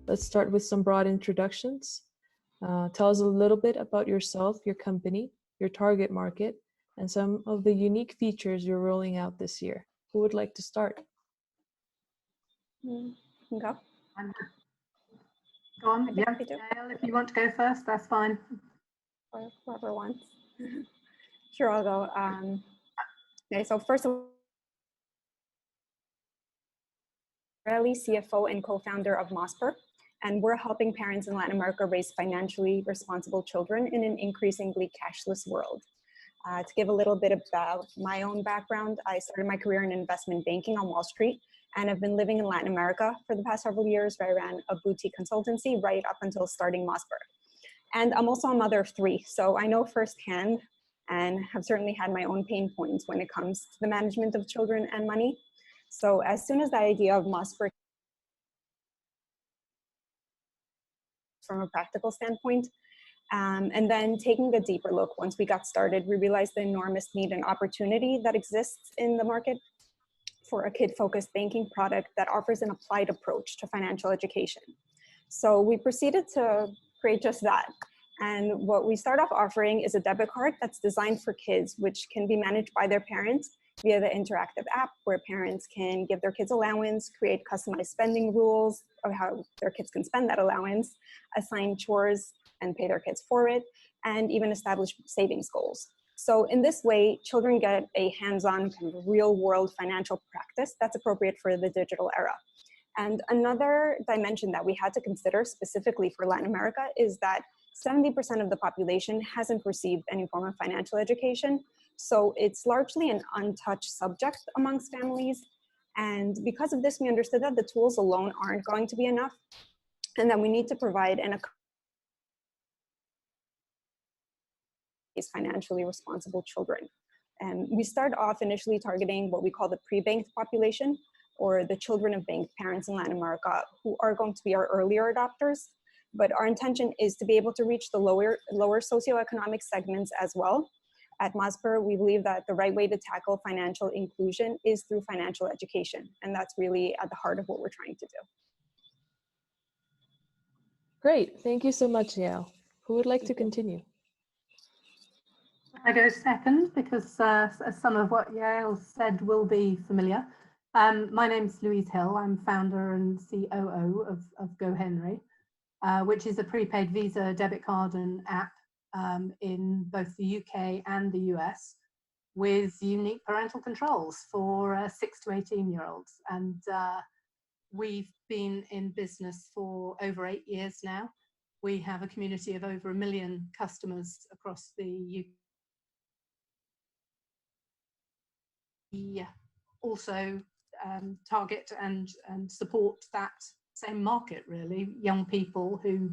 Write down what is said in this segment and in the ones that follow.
let's start with some broad introductions. Tell us a little bit about yourself, your company, your target market, and some of the unique features you're rolling out this year. Who would like to start? Go. Go on, yeah. Gail, if you want to go first, that's fine. Or whoever wants. Sure, I'll go. Okay, so first of all, Israeli CFO and co-founder of Mozper, and we're helping parents in Latin America raise financially responsible children in an increasingly cashless world. To give a little bit about my own background, I started my career in investment banking on Wall Street, and I've been living in Latin America for the past several years, where I ran a boutique consultancy right up until starting Mozper. And I'm also a mother of 3, so I know firsthand and have certainly had my own pain points when it comes to the management of children and money. So as soon as the idea of Mozper from a practical standpoint, and then taking a deeper look once we got started, we realized the enormous need and opportunity that exists in the market for a kid-focused banking product that offers an applied approach to financial education. So we proceeded to create just that. And what we start off offering is a debit card that's designed for kids, which can be managed by their parents via the interactive app, where parents can give their kids allowance, create customized spending rules of how their kids can spend that allowance, assign chores and pay their kids for it, and even establish savings goals. So in this way, children get a hands-on kind of real-world financial practice that's appropriate for the digital era. And another dimension that we had to consider specifically for Latin America is that 70% of the population hasn't received any form of financial education. So it's largely an untouched subject amongst families. And because of this, we understood that the tools alone aren't going to be enough, and that we need to provide financially responsible children. And we start off initially targeting what we call the pre-banked population, or the children of banked parents in Latin America, who are going to be our earlier adopters. But our intention is to be able to reach the lower socioeconomic segments as well. At Mozper, we believe that the right way to tackle financial inclusion is through financial education. And that's really at the heart of what we're trying to do. Great, thank you so much, Yael. Who would like to continue? I go second because some of what Yael said will be familiar. My name's Louise Hill. I'm founder and COO of Gohenry, which is a prepaid Visa debit card and app in both the UK and the US, with unique parental controls for 6 to 18-year-olds. And we've been in business for over 8 years now. We have a community of over 1 million customers across the UK. We also target and support that same market, really. Young people who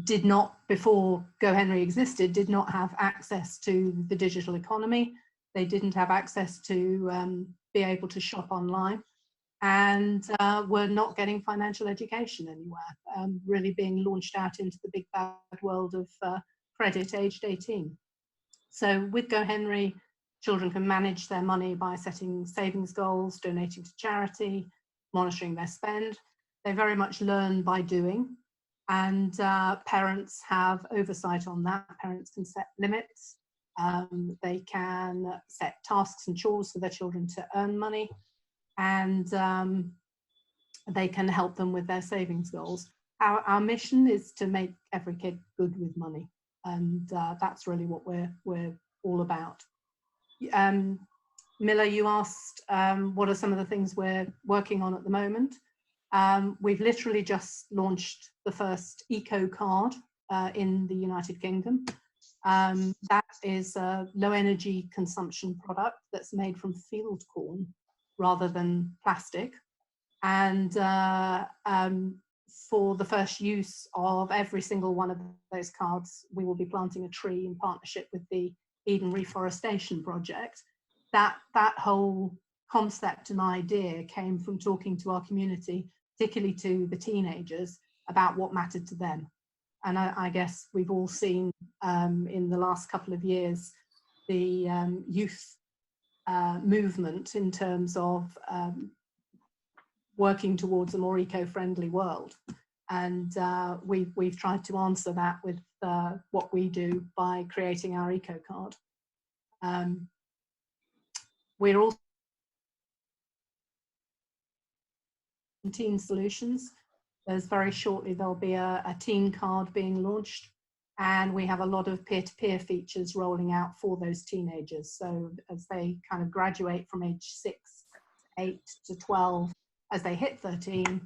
did not, before Gohenry existed, did not have access to the digital economy. They didn't have access to be able to shop online, and were not getting financial education anywhere, really being launched out into the big bad world of credit aged 18. So with Gohenry, children can manage their money by setting savings goals, donating to charity, monitoring their spend. They very much learn by doing, and parents have oversight on that. Parents can set limits. They can set tasks and chores for their children to earn money, and they can help them with their savings goals. Our mission is to make every kid good with money, and that's really what we're all about. Miller, you asked what are some of the things we're working on at the moment. We've literally just launched the first eco card in the United Kingdom. That is a low energy consumption product that's made from field corn rather than plastic. And for the first use of every single one of those cards, we will be planting a tree in partnership with the Eden Reforestation Project. That whole concept and idea came from talking to our community, particularly to the teenagers, about what mattered to them. And I guess we've all seen in the last couple of years the youth movement in terms of working towards a more eco-friendly world. And we've tried to answer that with what we do by creating our eco card. We're also teen solutions. There's very shortly there'll be a teen card being launched, and we have a lot of peer-to-peer features rolling out for those teenagers. So as they kind of graduate from age 6, 8 to 12, as they hit 13,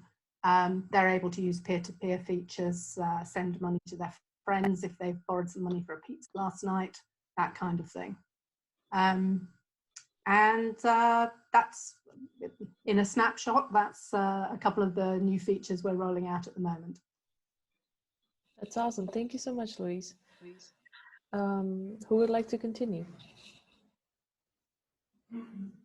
they're able to use peer-to-peer features, send money to their friends if they've borrowed some money for a pizza last night, that kind of thing. That's, in a snapshot, that's a couple of the new features we're rolling out at the moment. That's awesome. Thank you so much, Louise. Who would like to continue?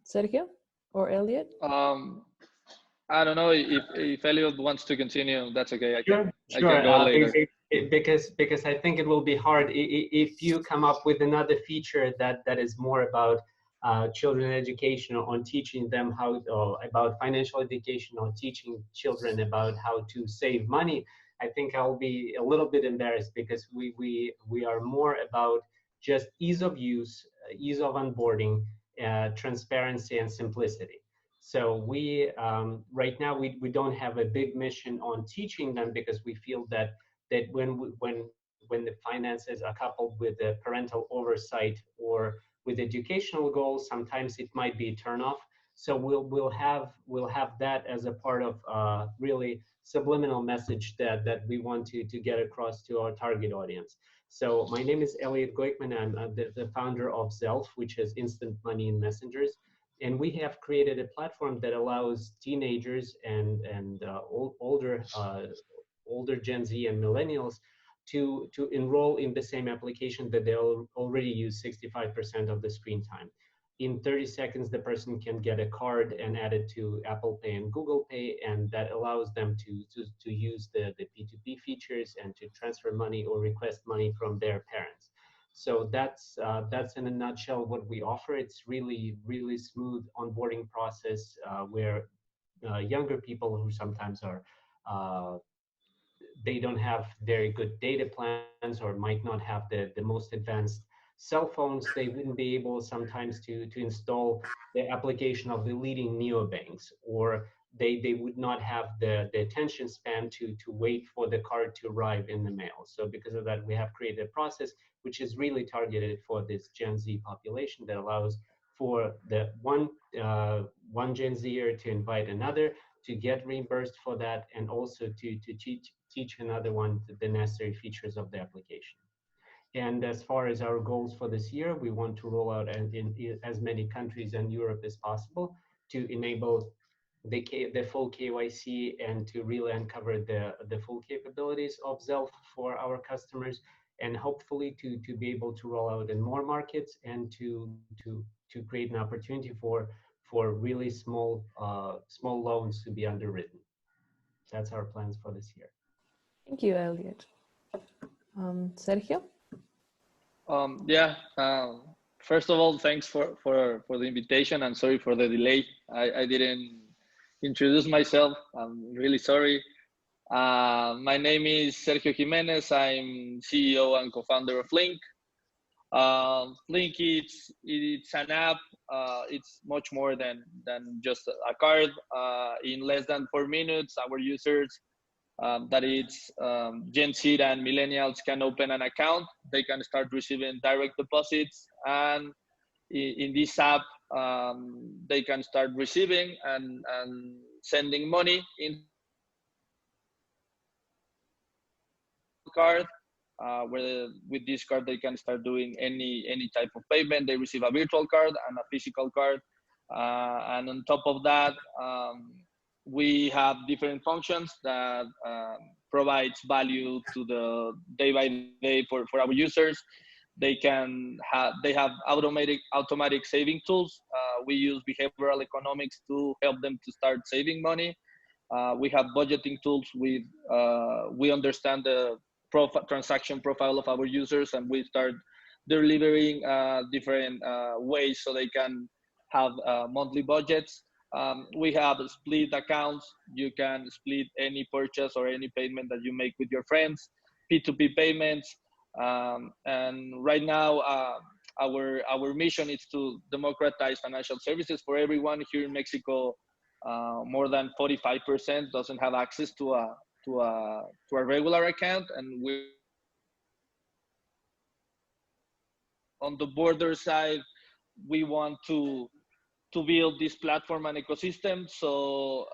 Sergio or Elliot? I don't know if Elliot wants to continue. That's okay. I can Sure. go later. Because I think it will be hard if you come up with another feature that is more about children education, on teaching them how about financial education, or teaching children about how to save money. I think I'll be a little bit embarrassed, because we are more about just ease of use, ease of onboarding, transparency, and simplicity. So we right now we don't have a big mission on teaching them, because we feel that when the finances are coupled with the parental oversight or with educational goals, sometimes it might be a turnoff. So we'll have that as a part of really subliminal message that we want to get across to our target audience. So my name is Elliot Goikman. I'm the founder of Zelf, which is instant money in messengers. And we have created a platform that allows teenagers and older Gen Z and millennials to enroll in the same application that they already use 65% of the screen time. In 30 seconds, the person can get a card and add it to Apple Pay and Google Pay, and that allows them to use the P2P features and to transfer money or request money from their parents. So that's in a nutshell what we offer. It's really smooth onboarding process where younger people who sometimes are they don't have very good data plans, or might not have the most advanced cell phones, they wouldn't be able sometimes to install the application of the leading neobanks, or they would not have the attention span to wait for the card to arrive in the mail. So because of that, we have created a process which is really targeted for this Gen Z population, that allows for the one Gen Zer to invite another, to get reimbursed for that, and also to teach another one the necessary features of the application. And as far as our goals for this year, we want to roll out in as many countries in Europe as possible, to enable the full KYC and to really uncover the full capabilities of Zelf for our customers, and hopefully to be able to roll out in more markets, and to create an opportunity for really small loans to be underwritten. That's our plans for this year. Thank you, Elliot. Sergio? First of all, thanks for the invitation, and sorry for the delay. I didn't introduce myself. I'm really sorry. My name is Sergio Jimenez. I'm CEO and co-founder of Link. Link, it's an app. It's much more than just a card. In less than 4 minutes, our users, that it's Gen Z and millennials, can open an account. They can start receiving direct deposits, and in this app, they can start receiving and sending money in card. Where with this card they can start doing any type of payment. They receive a virtual card and a physical card, and on top of that, we have different functions that provides value to the day by day for our users. They have automatic saving tools. We use behavioral economics to help them to start saving money. We have budgeting tools with we understand the transaction profile of our users, and we start delivering different ways so they can have monthly budgets. We have split accounts. You can split any purchase or any payment that you make with your friends, P2P payments. And right now, our mission is to democratize financial services for everyone. Here in Mexico, more than 45% doesn't have access to a regular account, and we on the border side, we want to build this platform and ecosystem, so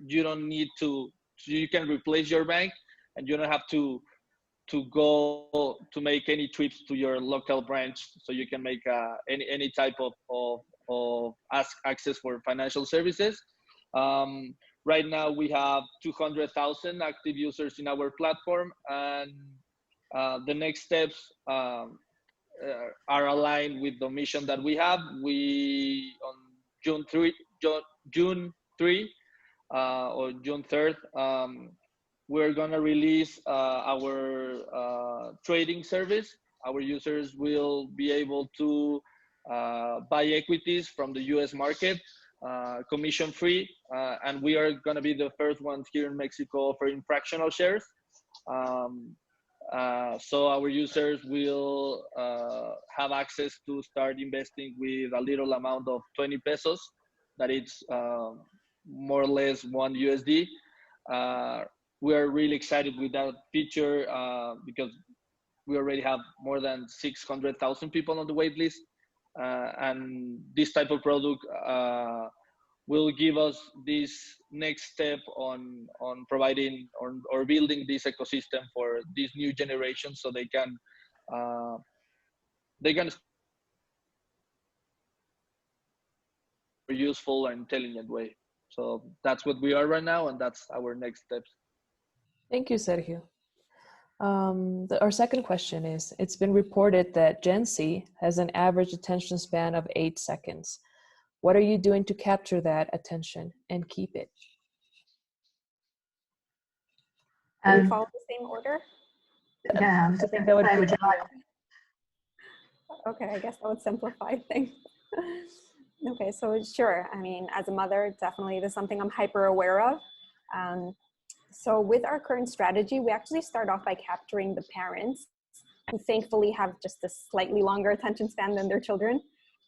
you don't need to, so you can replace your bank, and you don't have to go to make any trips to your local branch, so you can make any type of access for financial services. Right now we have 200,000 active users in our platform, and the next steps are aligned with the mission that we have. We on June 3 or June 3rd, we're gonna release our trading service. Our users will be able to buy equities from the US market, commission free, and we are gonna be the first ones here in Mexico offering fractional shares. So our users will have access to start investing with a little amount of 20 pesos, that it's more or less 1 USD. We are really excited with that feature because we already have more than 600,000 people on the wait list. And this type of product will give us this next step on providing or building this ecosystem for this new generation, so they can useful and intelligent way. So that's what we are right now, and that's our next steps. Thank you, Sergio. Our second question is, it's been reported that Gen Z has an average attention span of 8 seconds. What are you doing to capture that attention and keep it? Do we follow the same order? Yeah, I think that would be would you like? Okay, I guess that would simplify things. Okay, so sure. I mean, as a mother, definitely this is something I'm hyper aware of. So with our current strategy, we actually start off by capturing the parents who thankfully have just a slightly longer attention span than their children,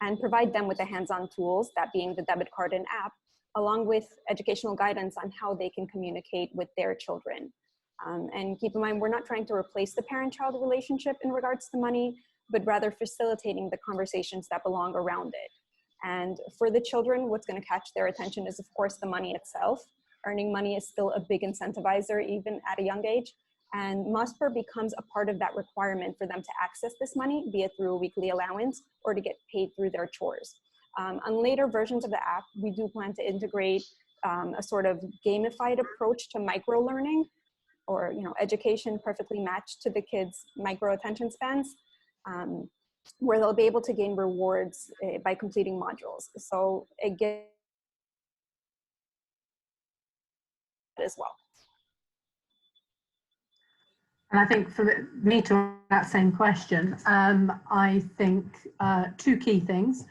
and provide them with the hands-on tools, that being the debit card and app, along with educational guidance on how they can communicate with their children. And keep in mind, we're not trying to replace the parent-child relationship in regards to money, but rather facilitating the conversations that belong around it. And for the children, what's going to catch their attention is, of course, the money itself. Earning money is still a big incentivizer, even at a young age. And Mozper becomes a part of that requirement for them to access this money, be it through a weekly allowance or to get paid through their chores. On later versions of the app, we do plan to integrate a sort of gamified approach to micro learning, or education perfectly matched to the kids' micro attention spans, where they'll be able to gain rewards by completing modules. So again, as well. And I think for me to answer that same question, I think two key things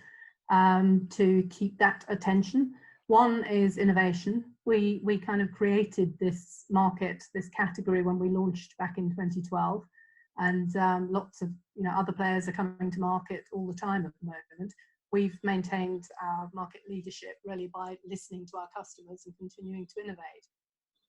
to keep that attention. One is innovation. We kind of created this market, this category, when we launched back in 2012, and lots of other players are coming to market all the time at the moment. We've maintained our market leadership really by listening to our customers and continuing to innovate.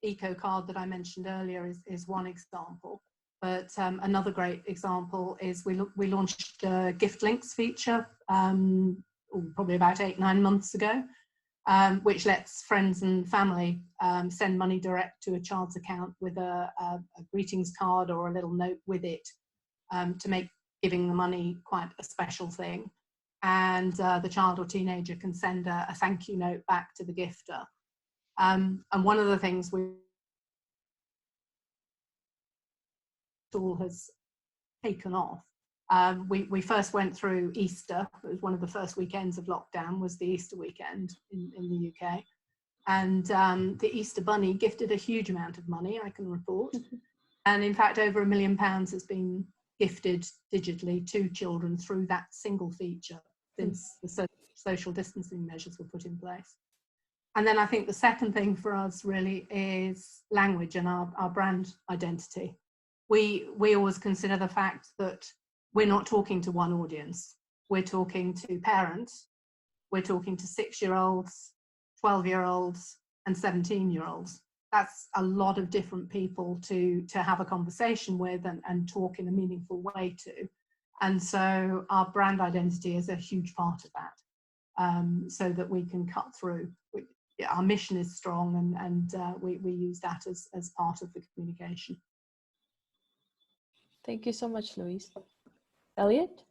EcoCard that I mentioned earlier is one example, but another great example is we launched a gift links feature probably about 8-9 months ago, which lets friends and family send money direct to a child's account with a greetings card or a little note with it, to make giving the money quite a special thing. And the child or teenager can send a thank you note back to the gifter. And one of the things we all has taken off. We first went through Easter. It was one of the first weekends of lockdown, was the Easter weekend in the UK. And the Easter Bunny gifted a huge amount of money, I can report. And in fact, over £1 million has been gifted digitally to children through that single feature since the social distancing measures were put in place. And then I think the second thing for us really is language and our brand identity. We always consider the fact that we're not talking to one audience. We're talking to parents, we're talking to 6-year-olds, 12-year-olds, and 17-year-olds. That's a lot of different people to have a conversation with and talk in a meaningful way to. And so our brand identity is a huge part of that, so that we can cut through. Our mission is strong, and we use that as part of the communication. Thank you so much, Louise. Elliot?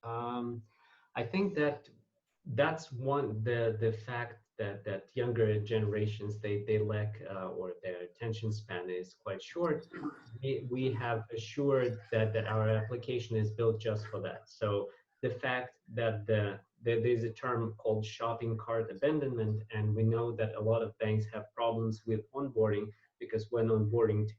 I think that's one the fact that younger generations they lack or their attention span is quite short. We have assured that our application is built just for that. So the fact that there's a term called shopping cart abandonment, and we know that a lot of banks have problems with onboarding, because when onboarding,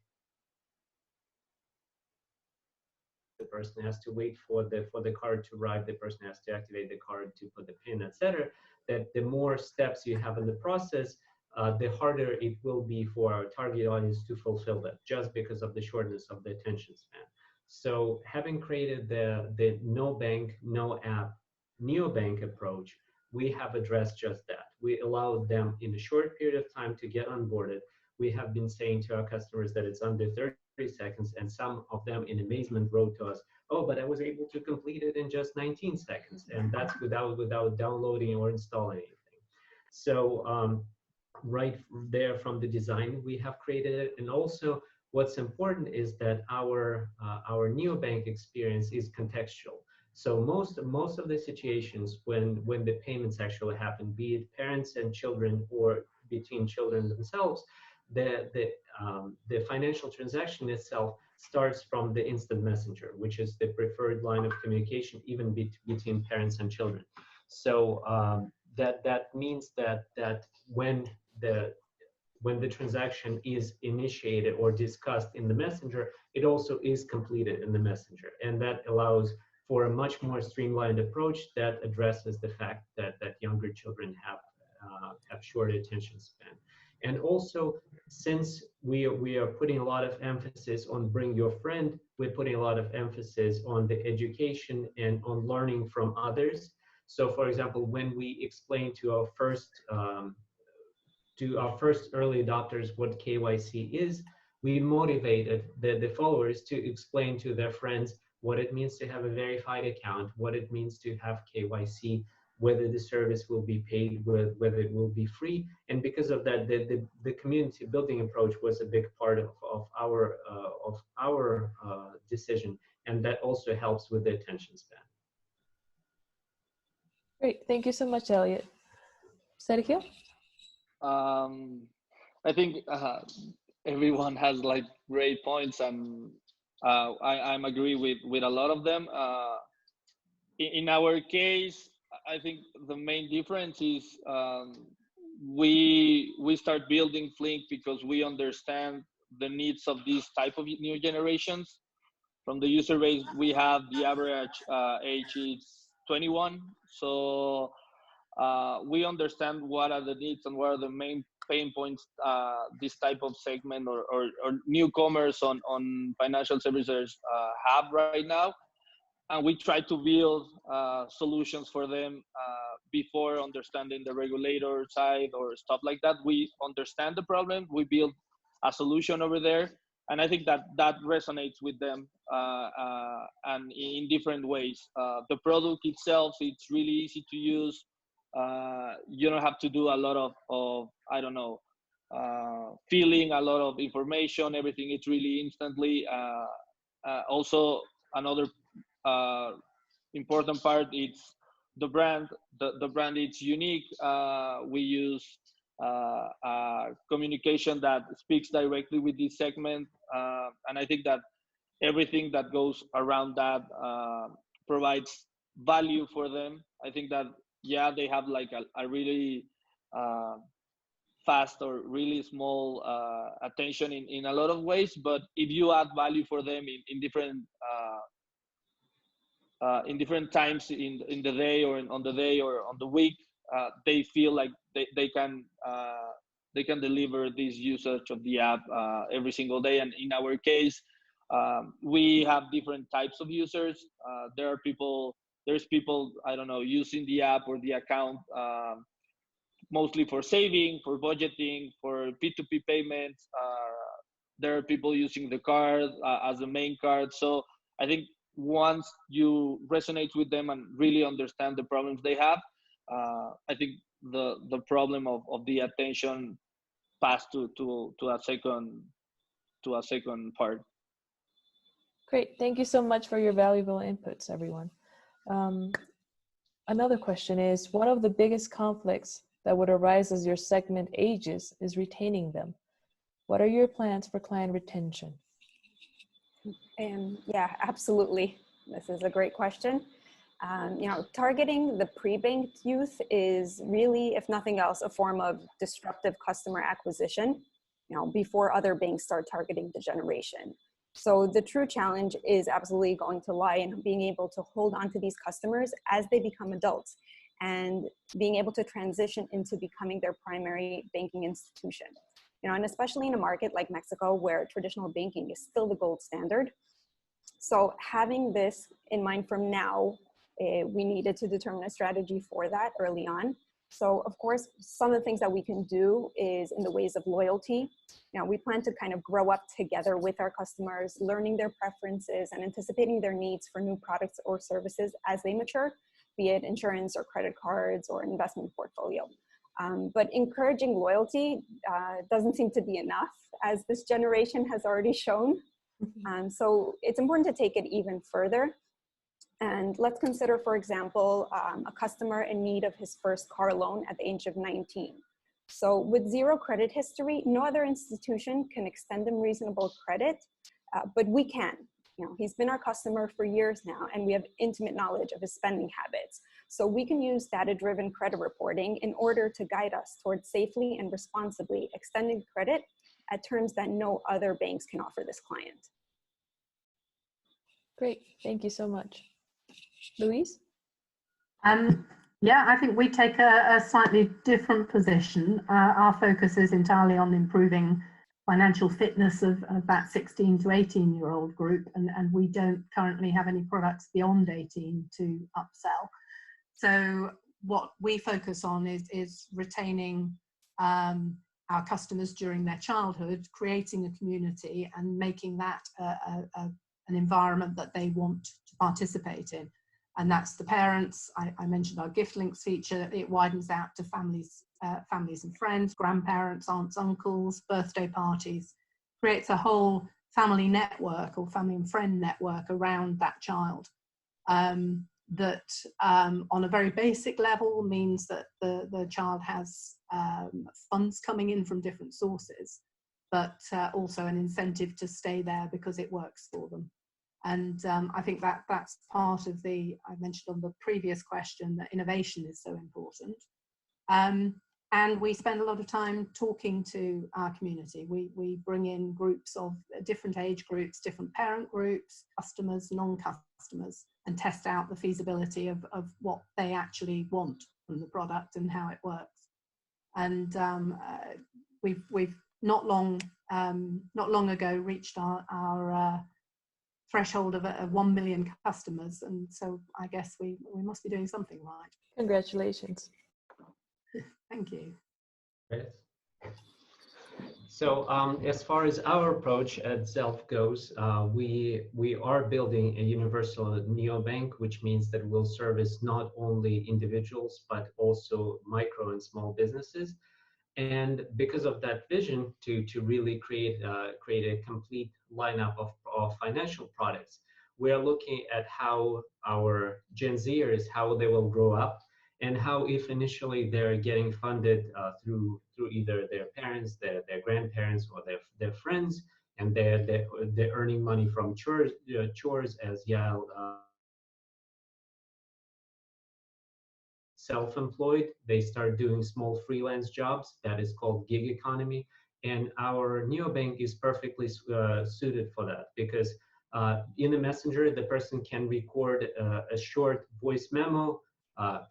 the person has to wait for the card to arrive, the person has to activate the card to put the pin, etc. That the more steps you have in the process, the harder it will be for our target audience to fulfill that, just because of the shortness of the attention span. So having created the no bank, no app, neobank approach, we have addressed just that. We allowed them in a short period of time to get onboarded. We have been saying to our customers that it's under 30 seconds, and some of them in amazement wrote to us, oh, but I was able to complete it in just 19 seconds, and that's without downloading or installing anything. So right there from the design, we have created it. And also what's important is that our neobank experience is contextual. So most of the situations when the payments actually happen, be it parents and children or between children themselves, the financial transaction itself starts from the instant messenger, which is the preferred line of communication even between parents and children. So that means that when the transaction is initiated or discussed in the messenger, it also is completed in the messenger, and that allows for a much more streamlined approach that addresses the fact that younger children have short attention span. And also, since we are putting a lot of emphasis on bring your friend, we're putting a lot of emphasis on the education and on learning from others. So for example, when we explain to our first early adopters what KYC is, we motivated the followers to explain to their friends what it means to have a verified account, what it means to have KYC, whether the service will be paid, whether it will be free. And because of that, the community building approach was a big part of our decision, and that also helps with the attention span. Great, thank you so much, Elliot. Sergio? I think everyone has like great points, and I'm agree with a lot of them. In our case, I think the main difference is we start building Flink because we understand the needs of these type of new generations. From the user base, we have the average age is 21, so we understand what are the needs and what are the main pain points this type of segment or newcomers on financial services have right now. And we try to build solutions for them before understanding the regulator side or stuff like that. We understand the problem, we build a solution over there, and I think that resonates with them and in different ways. The product itself, it's really easy to use. You don't have to do a lot of I don't know, filling a lot of information. Everything is really instantly. Also, another important part is the brand. The brand is unique. We use communication that speaks directly with this segment, and I think that everything that goes around that provides value for them. I think that they have like a really fast or really small attention in a lot of ways, but if you add value for them in different times in the day or on the day or on the week, they feel like they can deliver this usage of the app every single day. And in our case, we have different types of users. There's people, I don't know, using the app or the account mostly for saving, for budgeting, for P2P payments. There are people using the card as the main card. So I think once you resonate with them and really understand the problems they have, I think the problem of the attention pass to a second part. Great. Thank you so much for your valuable inputs, everyone. Another question is, one of the biggest conflicts that would arise as your segment ages is retaining them. What are your plans for client retention? Yeah, absolutely. This is a great question. Targeting the pre-banked youth is really, if nothing else, a form of disruptive customer acquisition, before other banks start targeting the generation. So the true challenge is absolutely going to lie in being able to hold on to these customers as they become adults and being able to transition into becoming their primary banking institution. And especially in a market like Mexico, where traditional banking is still the gold standard. So having this in mind from now, we needed to determine a strategy for that early on. So of course, some of the things that we can do is in the ways of loyalty. We plan to kind of grow up together with our customers, learning their preferences and anticipating their needs for new products or services as they mature, be it insurance or credit cards or investment portfolio. But encouraging loyalty doesn't seem to be enough, as this generation has already shown. So it's important to take it even further. And let's consider, for example, a customer in need of his first car loan at the age of 19. So with zero credit history, no other institution can extend him reasonable credit, but we can. He's been our customer for years now, and we have intimate knowledge of his spending habits. So we can use data-driven credit reporting in order to guide us towards safely and responsibly extending credit at terms that no other banks can offer this client. Great, thank you so much. Louise? Yeah, I think we take a slightly different position. Our focus is entirely on improving financial fitness of that 16 to 18-year-old group, and we don't currently have any products beyond 18 to upsell. So what we focus on is retaining our customers during their childhood, creating a community and making that an environment that they want to participate in. And that's the parents. I mentioned our gift links feature. It widens out to families and friends, grandparents, aunts, uncles, birthday parties, creates a whole family network or family and friend network around that child. That on a very basic level means that the child has funds coming in from different sources, but also an incentive to stay there because it works for them. And I think that's part of I mentioned on the previous question that innovation is so important. And we spend a lot of time talking to our community. We bring in groups of different age groups, different parent groups, customers, non-customers, and test out the feasibility of what they actually want from the product and how it works. And we've not long ago reached our threshold of 1 million customers, and so I guess we must be doing something right. Congratulations. Thank you. Great. So as far as our approach at Zelf goes, we are building a universal neobank, which means that we'll service not only individuals but also micro and small businesses. And because of that vision to really create a complete lineup of financial products, we are looking at how our Gen Zers, how they will grow up, and how if initially they're getting funded through either their parents, their grandparents, or their friends, and they're earning money from chores as Yael self-employed, they start doing small freelance jobs. That is called gig economy. And our neobank is perfectly suited for that, because in the messenger, the person can record a short voice memo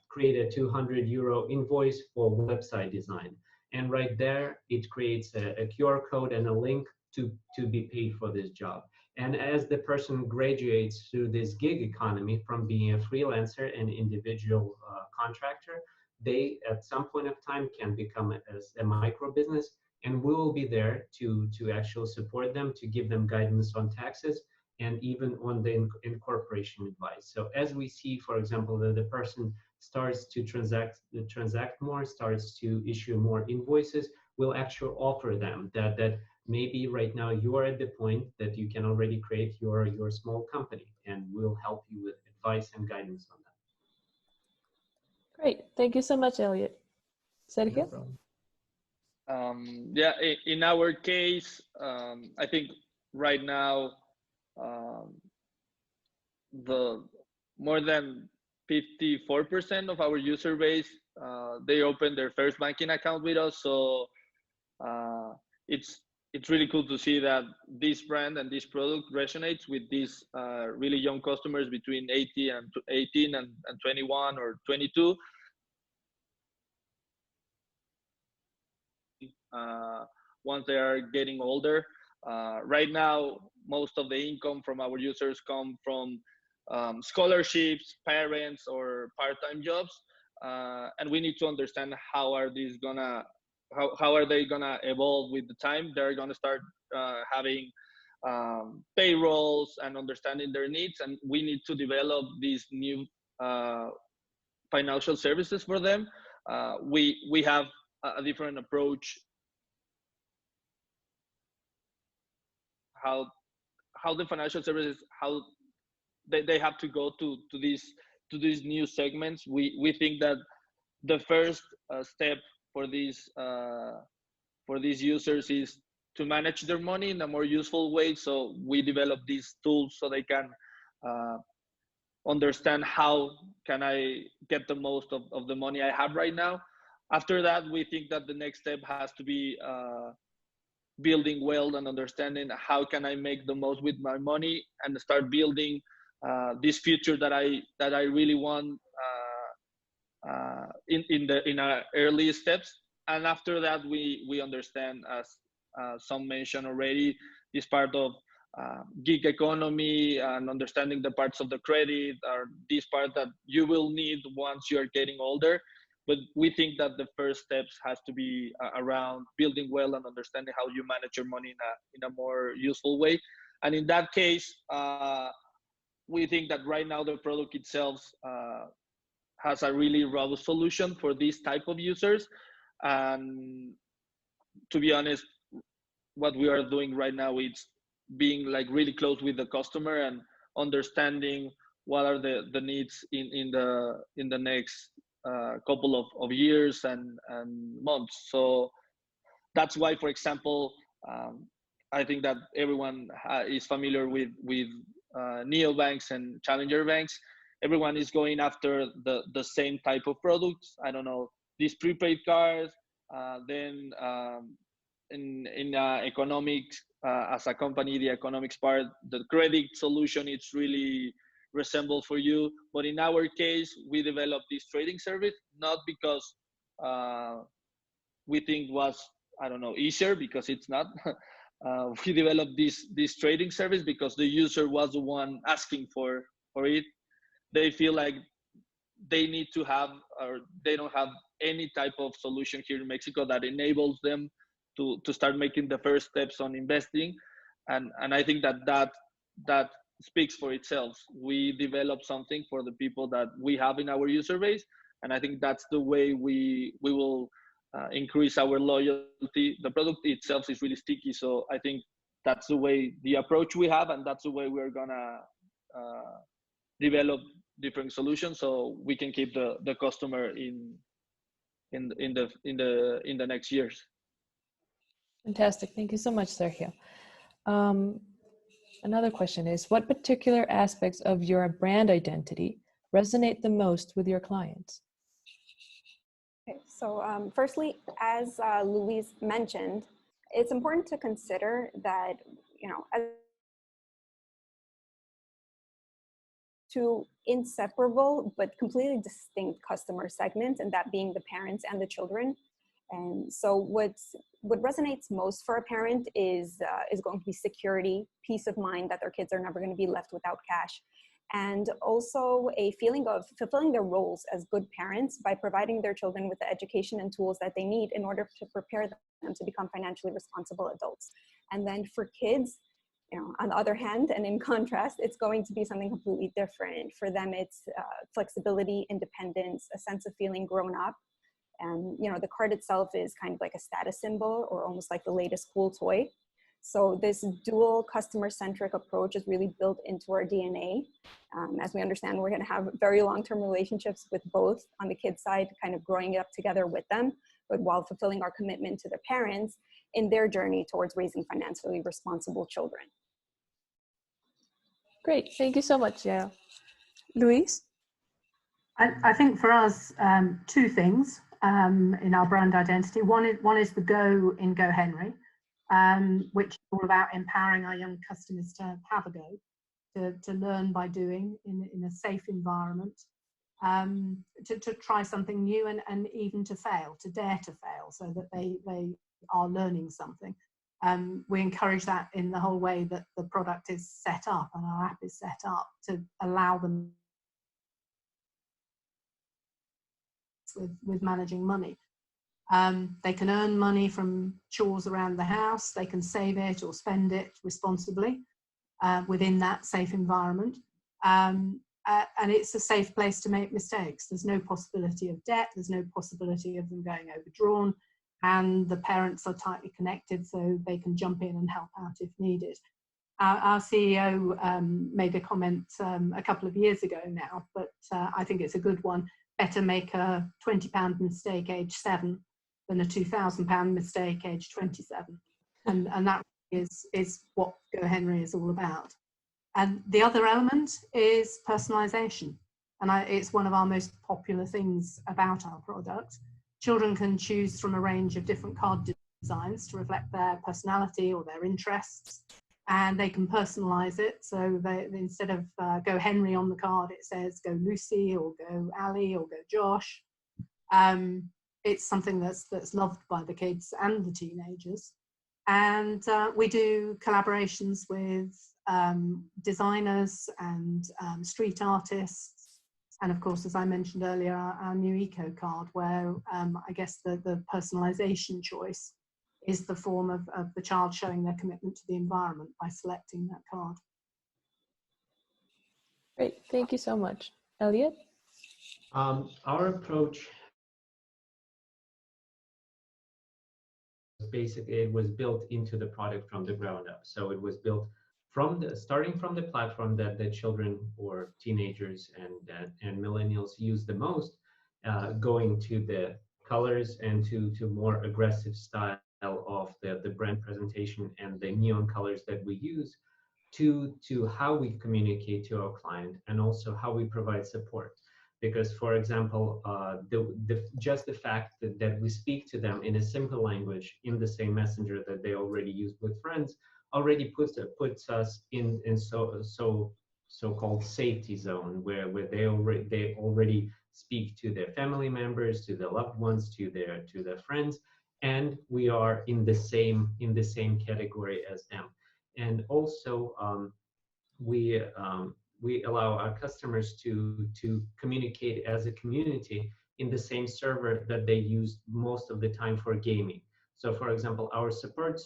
create a 200 euro invoice for website design. And right there, it creates a QR code and a link to be paid for this job. And as the person graduates through this gig economy from being a freelancer and individual contractor, they at some point of time can become a micro business, and we will be there to actually support them, to give them guidance on taxes and even on the incorporation advice. So as we see, for example, that the person starts to transact more, starts to issue more invoices, we'll actually offer them that maybe right now you are at the point that you can already create your small company, and we'll help you with advice and guidance on that. Great. Thank you so much, Elliot. Sergio? No problem. Yeah, in our case, I think right now, the more than 54% of our user base, they open their first banking account with us. So it's really cool to see that this brand and this product resonates with these really young customers between 18 and 21 or 22. Once they are getting older. Right now, most of the income from our users come from scholarships, parents, or part-time jobs, and we need to understand how are these gonna how are they gonna evolve with the time. They're gonna start having payrolls and understanding their needs, and we need to develop these new financial services for them. We have a different approach how the financial services, how they have to go to these new segments. We think that the first step for these users is to manage their money in a more useful way. So we develop these tools so they can understand how can I get the most of the money I have right now. After that, we think that the next step has to be building wealth and understanding how can I make the most with my money and start building this future that I really want in our early steps. And after that, we understand, as some mentioned already, this part of gig economy and understanding the parts of the credit, or this part that you will need once you're getting older. But we think that the first steps has to be around building well and understanding how you manage your money in a more useful way. And in that case, we think that right now the product itself has a really robust solution for these type of users. And to be honest, what we are doing right now is being like really close with the customer and understanding what are the needs in the next couple of years and months. So that's why, for example, I think that everyone is familiar with neobanks and challenger banks. Everyone is going after the same type of products. I don't know, these prepaid cards, then in economics, as a company, the economics part, the credit solution, it's really resemble for you. But in our case, we developed this trading service not because we think was, I don't know, easier, because it's not. We developed this trading service because the user was the one asking for it. They feel like they need to have, or they don't have any type of solution here in Mexico that enables them to start making the first steps on investing. And I think that speaks for itself. We develop something for the people that we have in our user base, and I think that's the way we will increase our loyalty. The product itself is really sticky, so I think that's the way, the approach we have, and that's the way we're gonna develop different solutions so we can keep the customer in the next years. Fantastic. Thank you so much, Sergio. Another question is, what particular aspects of your brand identity resonate the most with your clients? Okay, so firstly, as Luis mentioned, it's important to consider that, as two inseparable but completely distinct customer segments, and that being the parents and the children. And so what resonates most for a parent is going to be security, peace of mind that their kids are never going to be left without cash, and also a feeling of fulfilling their roles as good parents by providing their children with the education and tools that they need in order to prepare them to become financially responsible adults. And then for kids, on the other hand, and in contrast, it's going to be something completely different. For them, it's flexibility, independence, a sense of feeling grown up. And the card itself is kind of like a status symbol, or almost like the latest cool toy. So this dual customer-centric approach is really built into our DNA. As we understand, we're going to have very long-term relationships with both on the kids' side, kind of growing up together with them, but while fulfilling our commitment to the parents in their journey towards raising financially responsible children. Great, thank you so much, Yael. Louise? I think for us, two things in our brand identity. One is the go in Gohenry, which is all about empowering our young customers to have a go, to learn by doing in a safe environment, to try something new and even to fail, to dare to fail, so that they are learning something. We encourage that in the whole way that the product is set up and our app is set up to allow them with managing money. They can earn money from chores around the house, they can save it or spend it responsibly within that safe environment. And it's a safe place to make mistakes. There's no possibility of debt, there's no possibility of them going overdrawn, and the parents are tightly connected so they can jump in and help out if needed. Our CEO made a comment a couple of years ago now, but I think it's a good one. Better make a £20 mistake age 7 than a £2,000 mistake age 27. And that is what Gohenry is all about. And the other element is personalization. And it's one of our most popular things about our product. Children can choose from a range of different card designs to reflect their personality or their interests. And they can personalize it. So instead of Go Henry on the card, it says Go Lucy or Go Ali or Go Josh. It's something that's loved by the kids and the teenagers. And we do collaborations with designers and street artists. And of course, as I mentioned earlier, our new eco card, where I guess the personalization choice is the form of the child showing their commitment to the environment by selecting that card. Great, thank you so much. Elliot? Our approach, basically, it was built into the product from the ground up. So it was built starting from the platform that the children or teenagers and millennials use the most, going to the colors and to more aggressive style of the brand presentation and the neon colors that we use, to how we communicate to our client and also how we provide support. Because, for example, just the fact that we speak to them in a simple language in the same messenger that they already use with friends already puts us in so-called safety zone where they already speak to their family members, to their loved ones, to their friends, and we are in the same category as them. And also we allow our customers to communicate as a community in the same server that they use most of the time for gaming. So, for example, our support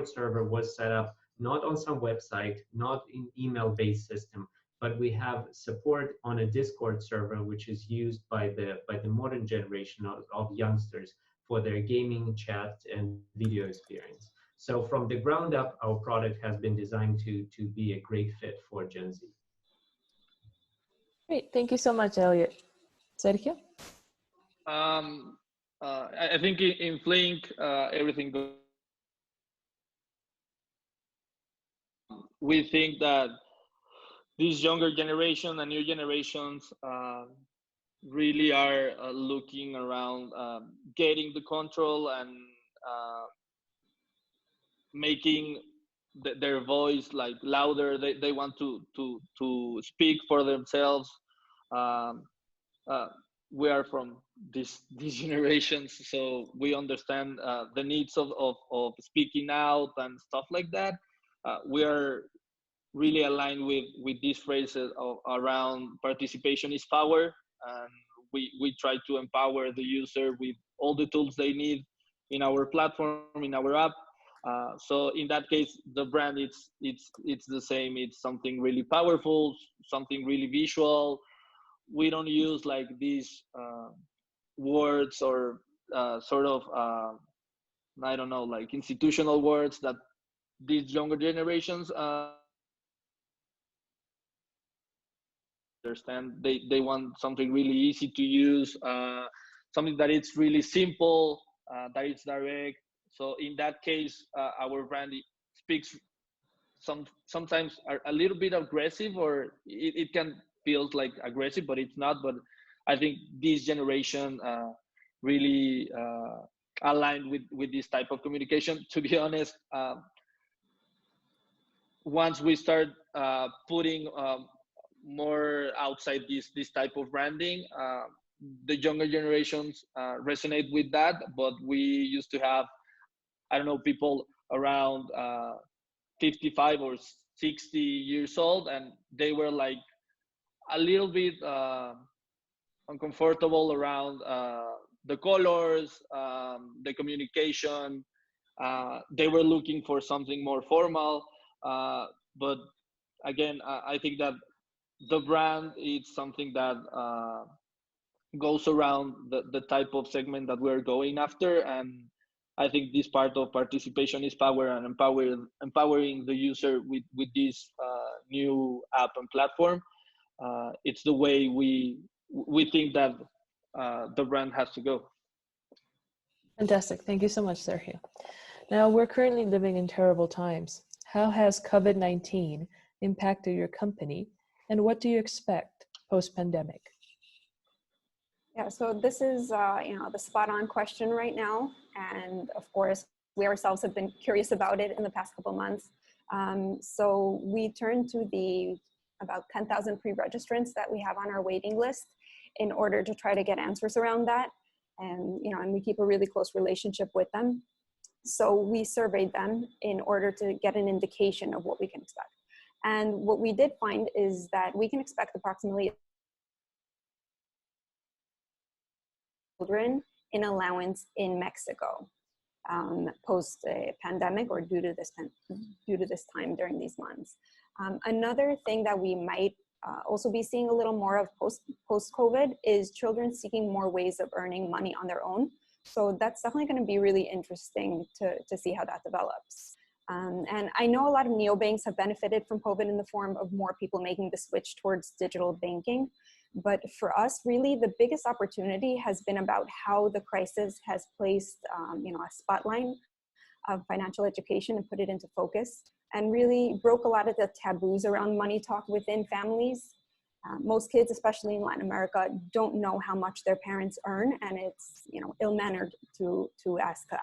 server was set up not on some website, not in email-based system, but we have support on a Discord server, which is used by the modern generation of youngsters for their gaming, chat, and video experience. So from the ground up, our product has been designed to be a great fit for Gen Z. Great, thank you so much, Elliot. Sergio? I think in Flink, everything goes. We think that this younger generation and new generations really are looking around getting the control and making their voice like louder. They want to speak for themselves. Um, uh, we are from these generations, so we understand the needs of speaking out and stuff like that. We are really aligned with these phrases around participation is power, and we try to empower the user with all the tools they need in our platform, in our app. So in that case, the brand it's the same. It's something really powerful, something really visual. We don't use like these words or sort of I don't know, like institutional words that these younger generations understand. They want something really easy to use, something that it's really simple, that it's direct. So in that case, our brand speaks sometimes a little bit aggressive, or it can feel like aggressive, but it's not. But I think this generation really aligned with this type of communication. To be honest, once we start putting more outside this type of branding, the younger generations resonate with that. But we used to have, I don't know, people around 55 or 60 years old, and they were like a little bit uncomfortable around the colors, the communication. They were looking for something more formal. But again, I think that the brand is something that goes around the type of segment that we're going after. And I think this part of participation is power, and empowering the user with this new app and platform. It's the way we think that the brand has to go. Fantastic. Thank you so much, Sergio. Now, we're currently living in terrible times. How has COVID-19 impacted your company, and what do you expect post-pandemic? Yeah, so this is the spot-on question right now, and of course, we ourselves have been curious about it in the past couple months. So we turned to the about 10,000 pre-registrants that we have on our waiting list in order to try to get answers around that, and and we keep a really close relationship with them. So we surveyed them in order to get an indication of what we can expect. And what we did find is that we can expect approximately children in allowance in Mexico post pandemic, or due to this time during these months. Another thing that we might also be seeing a little more of post COVID is children seeking more ways of earning money on their own. So that's definitely going to be really interesting to see how that develops. And I know a lot of neobanks have benefited from COVID in the form of more people making the switch towards digital banking. But for us, really, the biggest opportunity has been about how the crisis has placed, a spotlight of financial education and put it into focus, and really broke a lot of the taboos around money talk within families. Most kids, especially in Latin America, don't know how much their parents earn, and it's ill-mannered to ask that.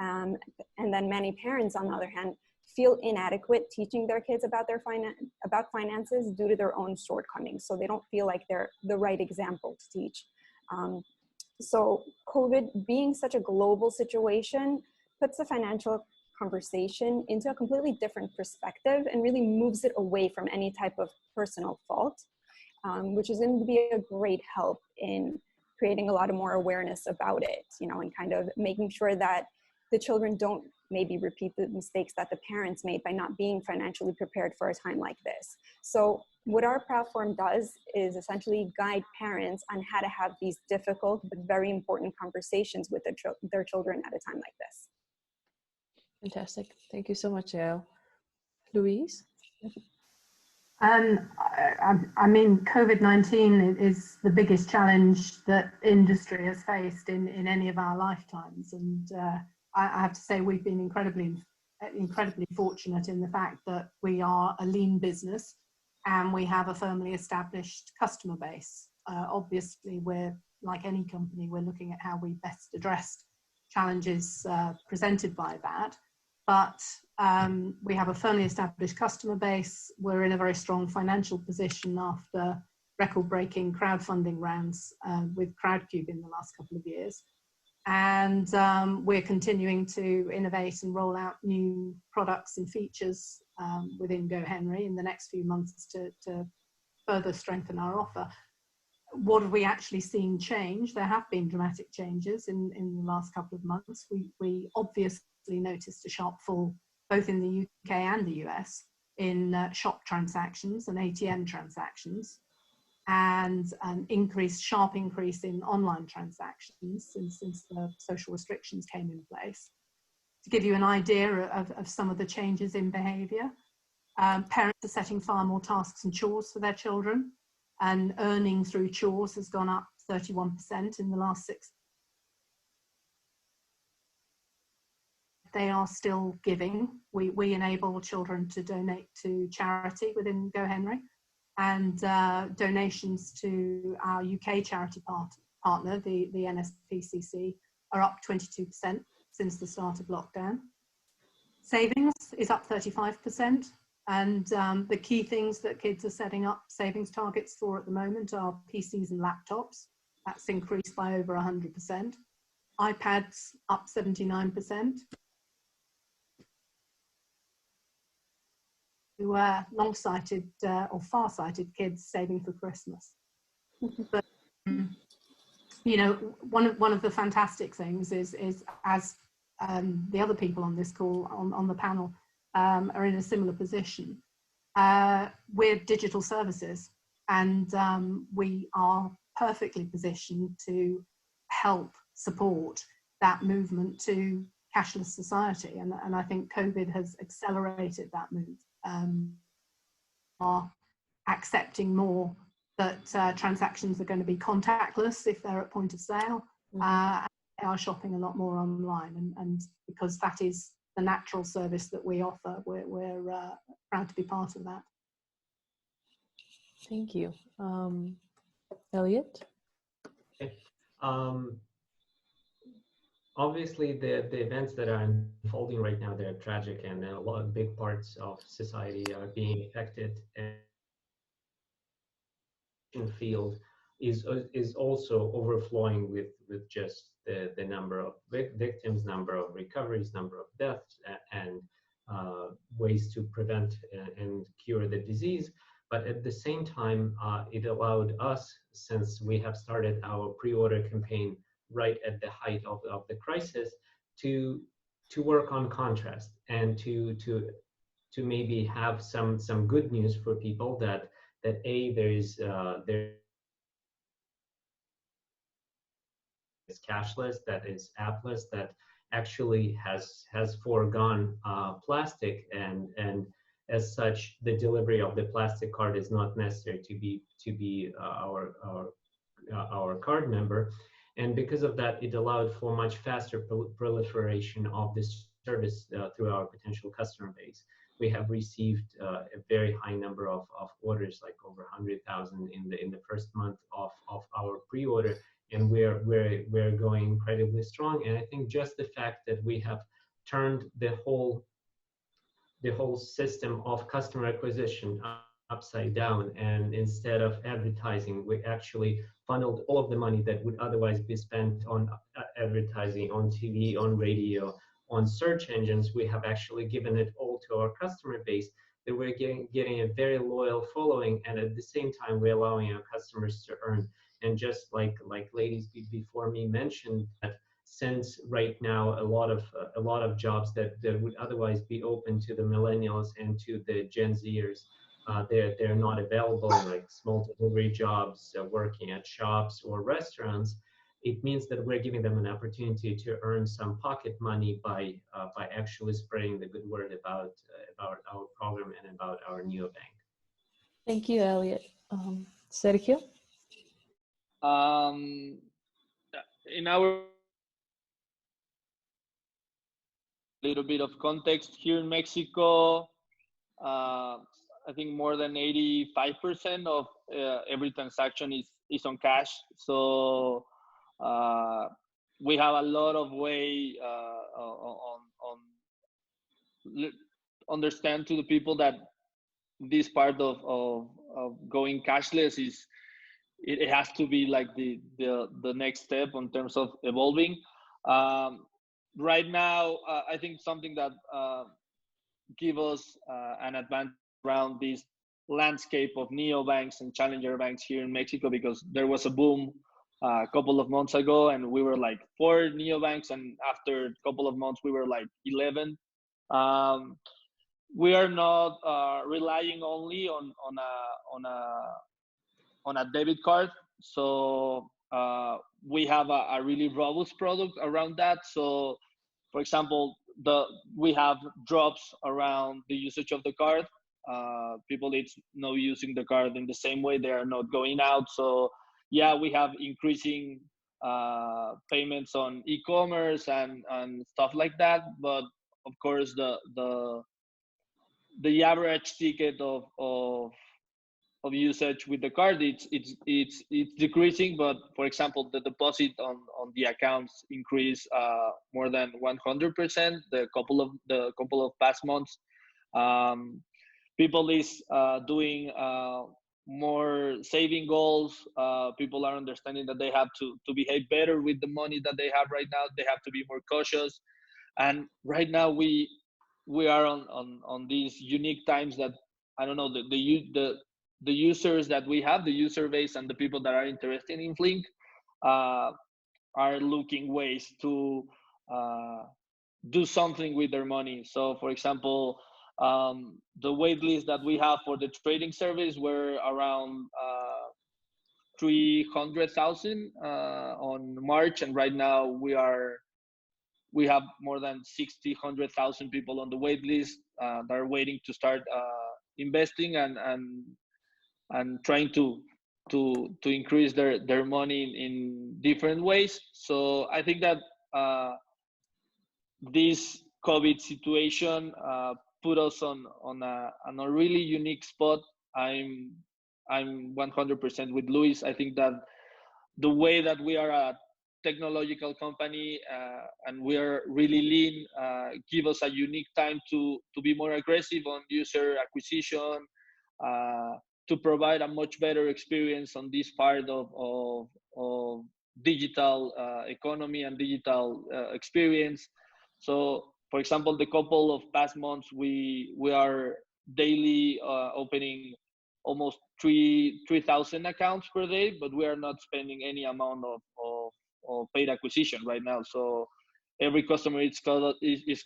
And then many parents, on the other hand, feel inadequate teaching their kids about finances due to their own shortcomings. So they don't feel like they're the right example to teach. So COVID being such a global situation puts the financial conversation into a completely different perspective and really moves it away from any type of personal fault, which is going to be a great help in creating a lot of more awareness about it, and kind of making sure that the children don't maybe repeat the mistakes that the parents made by not being financially prepared for a time like this. So what our platform does is essentially guide parents on how to have these difficult but very important conversations with their children at a time like this. Fantastic. Thank you so much, Yael. Louise? I mean, COVID-19 is the biggest challenge that industry has faced in any of our lifetimes. And I have to say we've been incredibly fortunate in the fact that we are a lean business and we have a firmly established customer base. Obviously, we're like any company, we're looking at how we best address challenges presented by that. but we have a firmly established customer base. We're in a very strong financial position after record-breaking crowdfunding rounds with Crowdcube in the last couple of years. And we're continuing to innovate and roll out new products and features within Gohenry in the next few months to further strengthen our offer. What have we actually seen change? There have been dramatic changes in the last couple of months. We obviously noticed a sharp fall both in the UK and the US in shop transactions and ATM transactions, and an sharp increase in online transactions since the social restrictions came in place. To give you an idea of some of the changes in behaviour, parents are setting far more tasks and chores for their children, and earning through chores has gone up 31% in the last 6. They are still giving. We enable children to donate to charity within Gohenry, and donations to our UK charity partner, the NSPCC, are up 22% since the start of lockdown. Savings is up 35%, and the key things that kids are setting up savings targets for at the moment are PCs and laptops. That's increased by over 100%. iPads up 79%. Long-sighted or far-sighted kids saving for Christmas. But you know, one of the fantastic things is as the other people on this call on the panel are in a similar position. We're digital services, and we are perfectly positioned to help support that movement to cashless society, and I think COVID has accelerated that move. Are accepting more that transactions are going to be contactless if they're at point of sale. They are shopping a lot more online, and because that is the natural service that we offer, we're proud to be part of that. Thank you. Elliot? Okay. Obviously, the events that are unfolding right now, they're tragic, and a lot of big parts of society are being affected. And field is also overflowing with just the number of victims, number of recoveries, number of deaths, and ways to prevent and cure the disease. But at the same time, it allowed us, since we have started our pre-order campaign right at the height of the crisis, to work on contrast and to maybe have some good news for people that there is cashless, that is appless, that actually has foregone plastic, and as such, the delivery of the plastic card is not necessary to be our card member. And because of that, it allowed for much faster proliferation of this service through our potential customer base. We have received a very high number of orders, like over 100,000 in the first month of our pre-order, and we're going incredibly strong. And I think just the fact that we have turned the whole system of customer acquisition upside down, and instead of advertising, we actually funneled all of the money that would otherwise be spent on advertising, on TV, on radio, on search engines. We have actually given it all to our customer base, that we're getting a very loyal following, and at the same time we're allowing our customers to earn. And just like ladies before me mentioned, that since right now a lot of jobs that would otherwise be open to the millennials and to the Gen Zers, they're not available, like small delivery jobs, working at shops or restaurants. It means that we're giving them an opportunity to earn some pocket money by actually spreading the good word about our program and about our neobank. Thank you, Elliot. Sergio? In our little bit of context, here in Mexico, I think more than 85% of every transaction is on cash. So we have a lot of way on understand to the people that this part of going cashless is, it has to be like the next step in terms of evolving. Right now, I think something that give us an advantage around this landscape of neobanks and challenger banks here in Mexico, because there was a boom a couple of months ago, and we were like 4 neobanks, and after a couple of months we were like 11. We are not relying only on a debit card, so we have a really robust product around that. So, for example, we have drops around the usage of the card. People it's not using the card in the same way, they are not going out. So yeah, we have increasing payments on e-commerce and stuff like that. But of course, the average ticket of usage with the card, it's decreasing. But for example, the deposit on the accounts increased more than 100% the couple of past months. People is doing more saving goals. People are understanding that they have to behave better with the money that they have right now. They have to be more cautious. And right now we are on these unique times that, I don't know, the users that we have, the user base and the people that are interested in Flink are looking ways to do something with their money. So for example, the wait list that we have for the trading service were around 300,000 on March, and right now we have more than 100,000 people on the wait list that are waiting to start investing and trying to increase their money in different ways. So I think that this COVID situation put us on a really unique spot. I'm 100% with Luis. I think that the way that we are a technological company and we are really lean give us a unique time to be more aggressive on user acquisition, to provide a much better experience on this part of digital economy and digital experience. So for example, the couple of past months we are daily opening almost 3,000 accounts per day, but we are not spending any amount of paid acquisition right now. So every customer is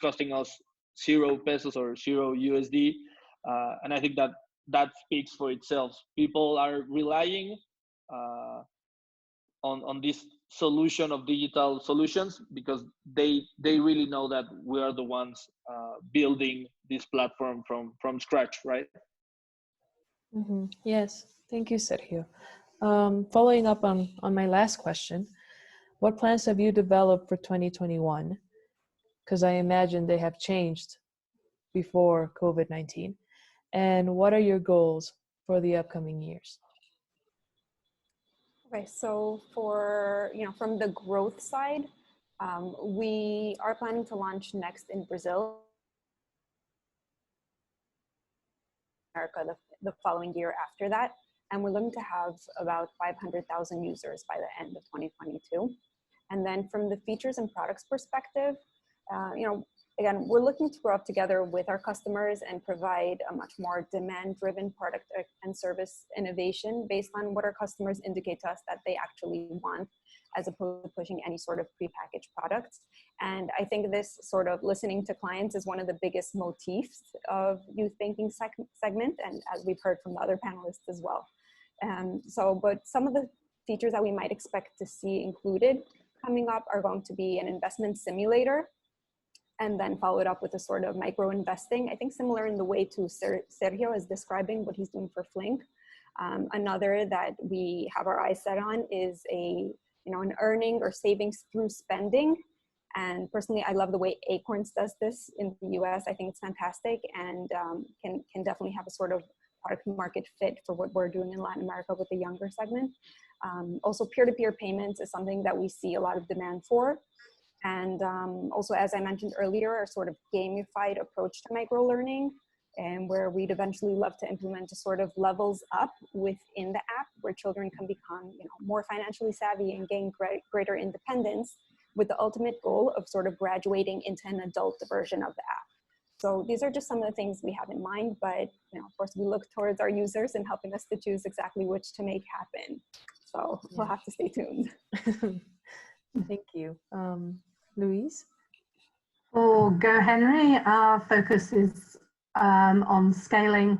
costing us 0 pesos or 0 USD. And I think that speaks for itself. People are relying on this solution of digital solutions because they really know that we are the ones building this platform from scratch, right? Mm-hmm. Yes, thank you, Sergio. Following up on my last question, what plans have you developed for 2021? Because I imagine they have changed before COVID-19. And what are your goals for the upcoming years? Okay, so for, from the growth side, we are planning to launch next in Brazil, America the following year after that. And we're looking to have about 500,000 users by the end of 2022. And then from the features and products perspective, again, we're looking to grow up together with our customers and provide a much more demand-driven product and service innovation based on what our customers indicate to us that they actually want, as opposed to pushing any sort of prepackaged products. And I think this sort of listening to clients is one of the biggest motifs of youth banking segment, and as we've heard from the other panelists as well. But some of the features that we might expect to see included coming up are going to be an investment simulator, and then followed up with a sort of micro investing, I think similar in the way to Sergio is describing what he's doing for Flink. Another that we have our eyes set on is an earning or savings through spending. And personally, I love the way Acorns does this in the US. I think it's fantastic and can definitely have a sort of product market fit for what we're doing in Latin America with the younger segment. Also, peer-to-peer payments is something that we see a lot of demand for. And also, as I mentioned earlier, our sort of gamified approach to microlearning, and where we'd eventually love to implement a sort of levels up within the app where children can become, you know, more financially savvy and gain greater independence, with the ultimate goal of sort of graduating into an adult version of the app. So these are just some of the things we have in mind, but you know, of course, we look towards our users and helping us to choose exactly which to make happen. So we'll have to stay tuned. Thank you. Louise? For Gohenry, our focus is on scaling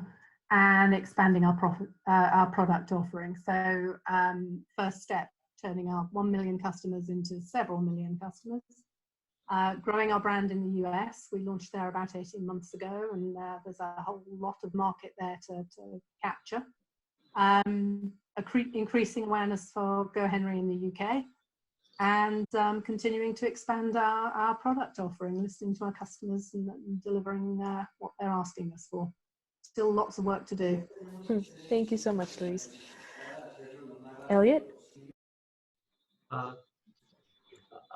and expanding our product offering. So first step, turning our 1 million customers into several million customers. Growing our brand in the US. We launched there about 18 months ago, and there's a whole lot of market there to capture. Increasing awareness for Gohenry in the UK, and continuing to expand our product offering, listening to our customers and delivering what they're asking us for. Still lots of work to do. Thank you so much, Louise. Elliot?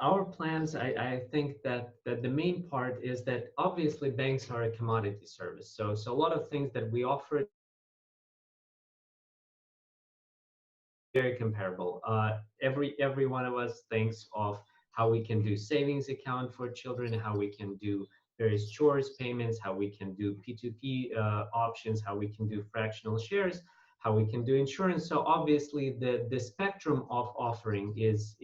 Our plans, I think that the main part is that obviously banks are a commodity service. So a lot of things that we offer very comparable. Every one of us thinks of how we can do savings account for children, how we can do various chores payments, how we can do P2P options, how we can do fractional shares, how we can do insurance. So obviously the spectrum of offering is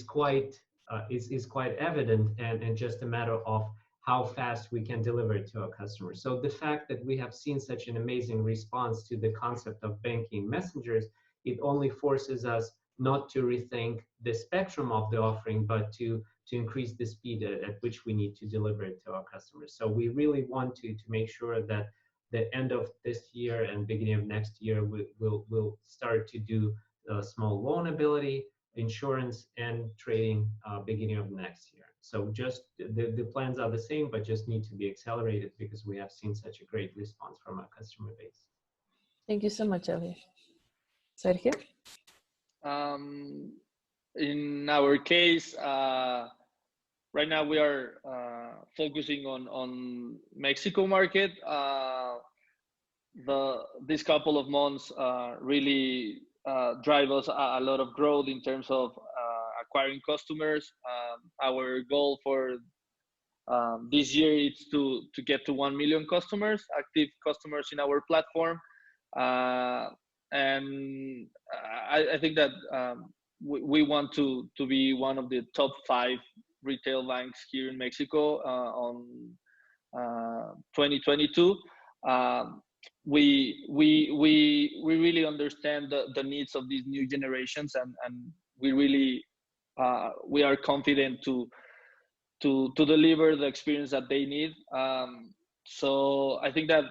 quite evident, and just a matter of how fast we can deliver it to our customers. So the fact that we have seen such an amazing response to the concept of banking messengers, it only forces us not to rethink the spectrum of the offering, but to increase the speed at which we need to deliver it to our customers. So we really want to make sure that the end of this year and beginning of next year, we'll start to do small loan ability, insurance, and trading beginning of next year. So just the plans are the same, but just need to be accelerated because we have seen such a great response from our customer base. Thank you so much, Elliot. Sergio? In our case, right now we are focusing on Mexico market. This couple of months really drive us a lot of growth in terms of acquiring customers. Our goal for this year is to get to 1 million customers, active customers in our platform. And I think that we want to be one of the top 5 retail banks here in Mexico on 2022. We really understand the needs of these new generations, and we really we are confident to deliver the experience that they need. So I think that,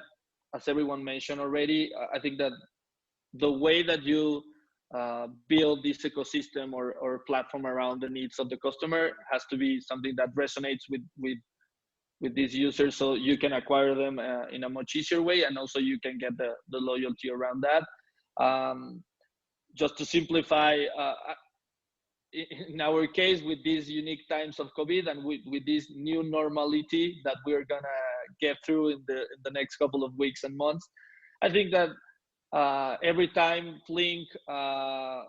as everyone mentioned already, I think that the way that you build this ecosystem or platform around the needs of the customer has to be something that resonates with these users, so you can acquire them in a much easier way, and also you can get the loyalty around that. Just to simplify, in our case, with these unique times of COVID and with this new normality that we're gonna get through in the next couple of weeks and months, I think that every time Flink, I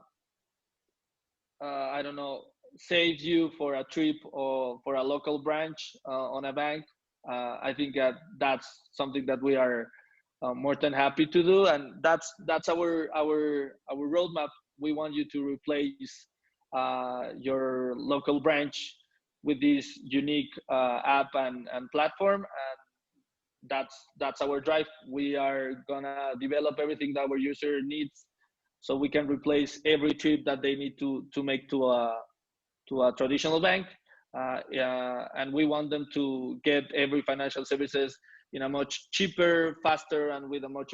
don't know, saves you for a trip or for a local branch on a bank, I think that that's something that we are more than happy to do, and that's our roadmap. We want you to replace your local branch with this unique app and platform, and that's our drive. We are gonna develop everything that our user needs, so we can replace every trip that they need to make to a traditional bank, and we want them to get every financial services in a much cheaper, faster, and with a much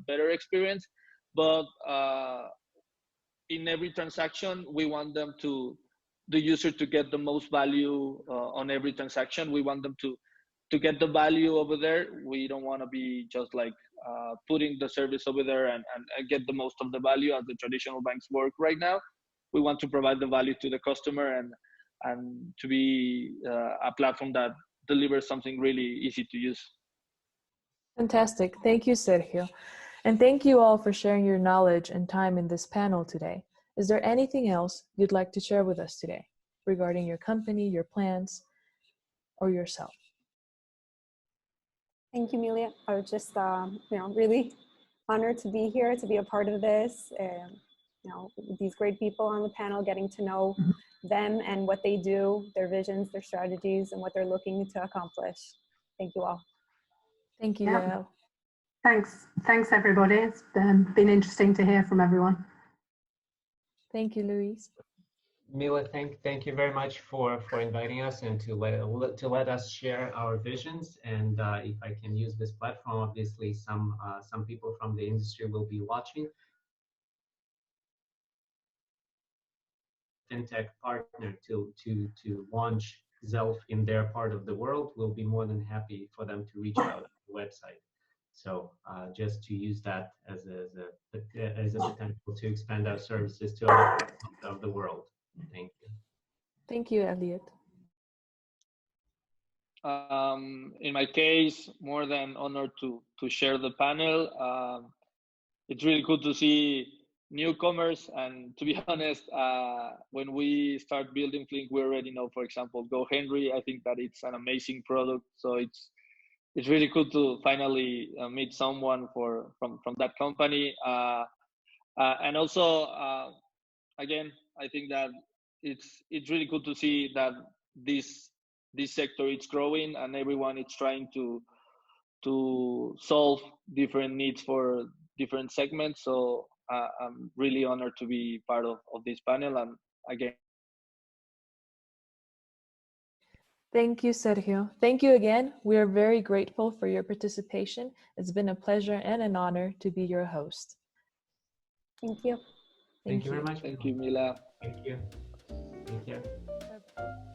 better experience. But in every transaction, we want the user to get the most value on every transaction. We want them to get the value over there. We don't want to be just like putting the service over there and get the most of the value as the traditional banks work right now. we want to provide the value to the customer and to be a platform that delivers something really easy to use. Fantastic. Thank you, Sergio. And thank you all for sharing your knowledge and time in this panel today. Is there anything else you'd like to share with us today regarding your company, your plans, or yourself? Thank you, Emilia. I was just, really honored to be here, to be a part of this. These great people on the panel, getting to know them and what they do, their visions, their strategies, and what they're looking to accomplish. Thank you all. Thank you, Yeah. Yael. Thanks everybody. It's been interesting to hear from everyone. Thank you, Louise. Mila, thank you very much for inviting us and to let us share our visions. And if I can use this platform, obviously some people from the industry will be watching. FinTech partner to launch Zelf in their part of the world, we'll be more than happy for them to reach out on the website. So just to use that as a potential to expand our services to other parts of the world. Thank you. Thank you, Elliot. In my case, more than honored to share the panel. It's really cool to see newcomers, and to be honest, when we start building Flink, we already know, for example, Gohenry. I think that it's an amazing product, so it's really cool to finally meet someone from that company. And also, again, I think that it's really cool to see that this sector is growing and everyone is trying to solve different needs for different segments. So I'm really honored to be part of this panel. And again, Thank you, Sergio. Thank you again. We are very grateful for your participation. It's been a pleasure and an honor to be your host. Thank you. Thank you very much. Thank you, Mila. Thank you. Thank you. Bye-bye.